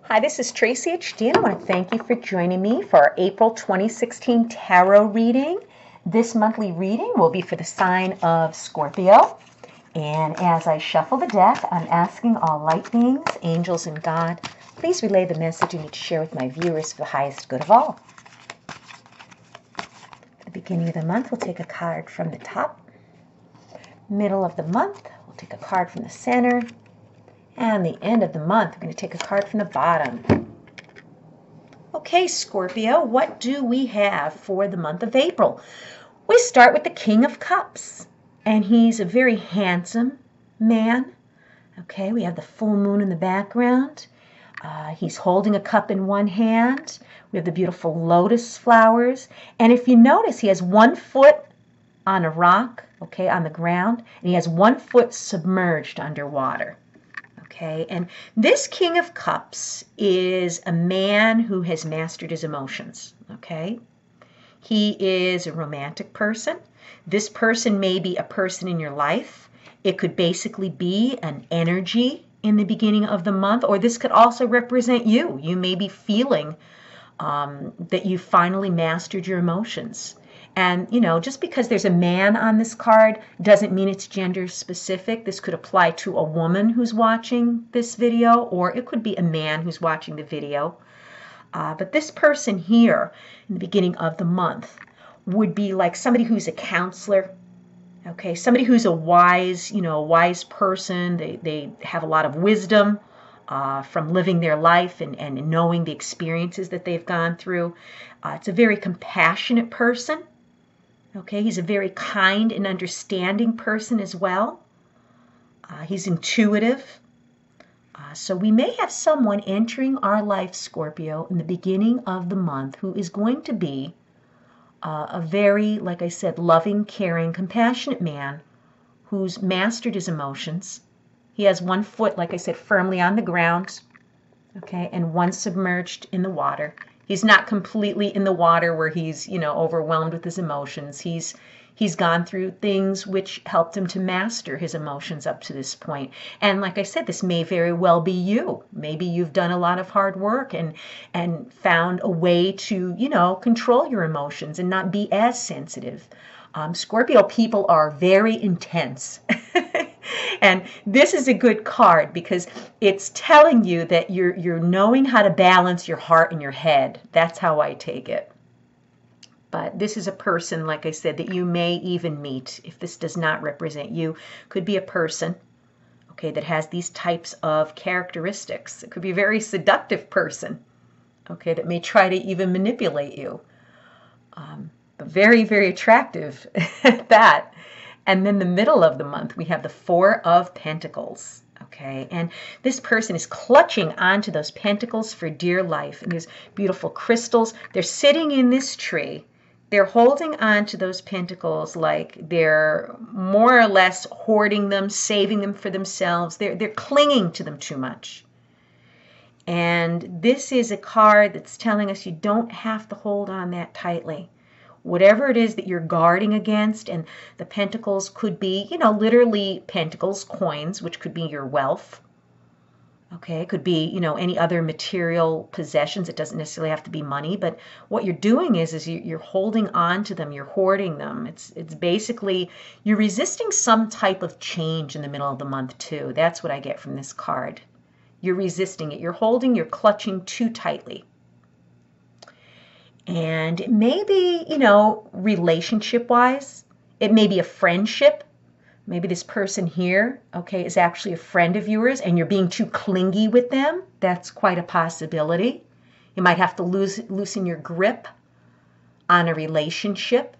Hi, this is Tracy HD, and I want to thank you for joining me for our April 2016 tarot reading. This monthly reading will be for the sign of Scorpio. And as I shuffle the deck, I'm asking all light beings, angels, and God, please relay the message you need to share with my viewers for the highest good of all. At the beginning of the month, we'll take a card from the top. Middle of the month, we'll take a card from the center. And the end of the month, we're going to take a card from the bottom. Okay, Scorpio, what do we have for the month of April? We start with the King of Cups, and he's a very handsome man. Okay, we have the full moon in the background. He's holding a cup in one hand. We have the beautiful lotus flowers. And if you notice, he has one foot on a rock, okay, on the ground, and he has one foot submerged underwater. Okay, and this King of Cups is a man who has mastered his emotions. Okay, he is a romantic person. This person may be a person in your life. It could basically be an energy in the beginning of the month, or this could also represent you. You may be feeling that you finally mastered your emotions. And, you know, just because there's a man on this card doesn't mean it's gender specific. This could apply to a woman who's watching this video, or it could be a man who's watching the video. But this person here in the beginning of the month would be like somebody who's a counselor, okay, somebody who's a wise, wise person. They have a lot of wisdom from living their life and knowing the experiences that they've gone through. It's a very compassionate person. Okay, he's a very kind and understanding person as well. He's intuitive. So we may have someone entering our life, Scorpio, in the beginning of the month who is going to be a very, like I said, loving, caring, compassionate man who's mastered his emotions. He has one foot, like I said, firmly on the ground, okay, and one submerged in the water. He's not completely in the water where he's, overwhelmed with his emotions. He's gone through things which helped him to master his emotions up to this point. And like I said, this may very well be you. Maybe you've done a lot of hard work and found a way to, control your emotions and not be as sensitive. Scorpio people are very intense. And this is a good card because it's telling you that you're knowing how to balance your heart and your head. That's how I take it. But this is a person, like I said, that you may even meet. If this does not represent you, could be a person, okay, that has these types of characteristics. It could be a very seductive person, okay, that may try to even manipulate you. But very, very attractive at that. And then the middle of the month, we have the Four of Pentacles. Okay, and this person is clutching onto those pentacles for dear life. And there's beautiful crystals. They're sitting in this tree. They're holding on to those pentacles like they're more or less hoarding them, saving them for themselves. They're clinging to them too much. And this is a card that's telling us you don't have to hold on that tightly. Whatever it is that you're guarding against, and the pentacles could be, literally pentacles, coins, which could be your wealth. Okay, it could be, any other material possessions. It doesn't necessarily have to be money, but what you're doing is you're holding on to them, you're hoarding them. It's basically, you're resisting some type of change in the middle of the month too. That's what I get from this card. You're resisting it. You're holding, you're clutching too tightly. And it may be, relationship-wise. It may be a friendship. Maybe this person here, okay, is actually a friend of yours and you're being too clingy with them. That's quite a possibility. You might have to loosen your grip on a relationship.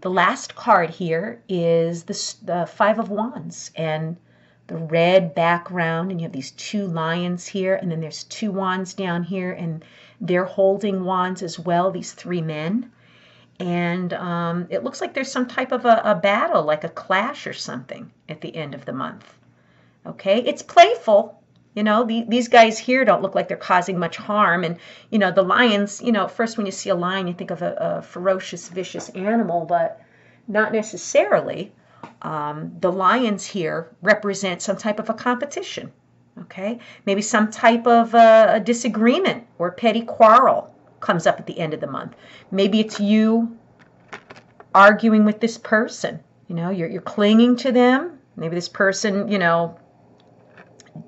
The last card here is the Five of Wands. And the red background, and you have these two lions here, and then there's two wands down here, and they're holding wands as well, these three men. And it looks like there's some type of a battle, like a clash or something at the end of the month. Okay, it's playful. These guys here don't look like they're causing much harm. And, the lions, first when you see a lion, you think of a ferocious, vicious animal, but not necessarily. The lions here represent some type of a competition. Okay, maybe some type of a disagreement or a petty quarrel comes up at the end of the month. Maybe it's you arguing with this person. You know, you're clinging to them. Maybe this person, you know,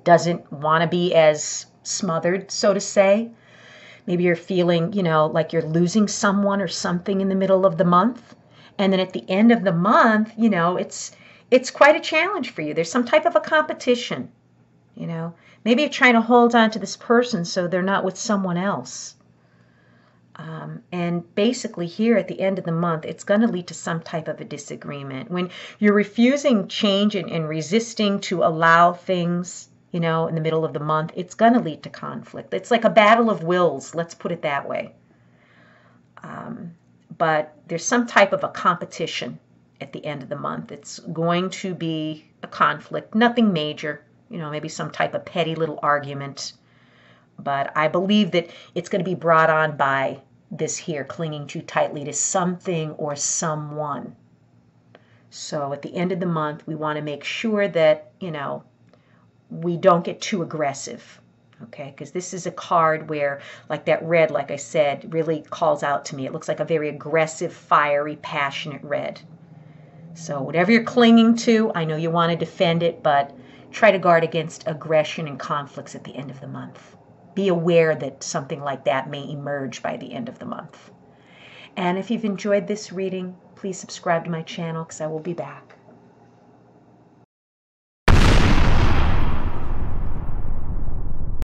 doesn't want to be as smothered, so to say. Maybe you're feeling, you know, like you're losing someone or something in the middle of the month. And then at the end of the month, you know, it's quite a challenge for you. There's some type of a competition, you know. Maybe you're trying to hold on to this person so they're not with someone else. And basically here at the end of the month, it's going to lead to some type of a disagreement. When you're refusing change and resisting to allow things, you know, in the middle of the month, it's going to lead to conflict. It's like a battle of wills, let's put it that way. But there's some type of a competition at the end of the month. It's going to be a conflict, nothing major, you know, maybe some type of petty little argument. But I believe that it's going to be brought on by this here, clinging too tightly to something or someone. So at the end of the month, we want to make sure that, you know, we don't get too aggressive. Okay, because this is a card where, like that red, like I said, really calls out to me. It looks like a very aggressive, fiery, passionate red. So whatever you're clinging to, I know you want to defend it, but try to guard against aggression and conflicts at the end of the month. Be aware that something like that may emerge by the end of the month. And if you've enjoyed this reading, please subscribe to my channel because I will be back.